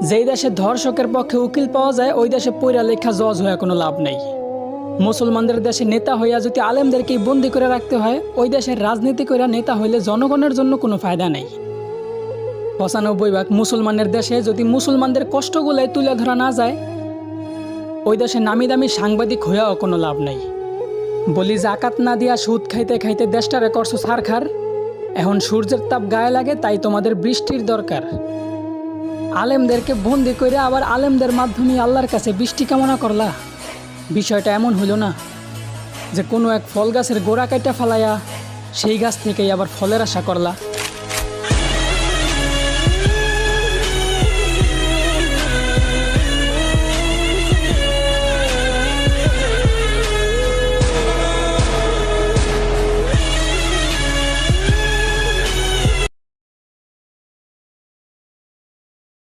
যেই দেশে ধর্ষকের পক্ষে উকিল পাওয়া যায় ওই দেশে পইরা লেখা জজ হয়ে কোনো লাভ নেই। মুসলমানদের দেশে নেতা হইয়া যদি আলেমদেরকেই বন্দি করে রাখতে হয়, ওই দেশের রাজনীতি কইরা নেতা হইলে জনগণের জন্য কোনো ফায়দা নেই। ৯৫ ভাগ মুসলমানের দেশে যদি মুসলমানদের কষ্টগুলাই তুলে ধরা না যায়, ওই দেশে নামি দামি সাংবাদিক হইয়াও কোনো লাভ নেই। বলি জাকাত না দিয়া সুদ খাইতে খাইতে দেশটারে করছো ছারখার। এখন সূর্যের তাপ গায়ে লাগে তাই তোমাদের বৃষ্টির দরকার। আলেমদেরকে বন্দি করে আবার আলেমদের মাধ্যমে আল্লাহর কাছে বৃষ্টি কামনা করলা। বিষয়টা এমন হইল না যে কোনো এক ফল গাছের গোড়া কাইটা ফালাইয়া সেই গাছ থেকেই আবার ফলের আশা করলা।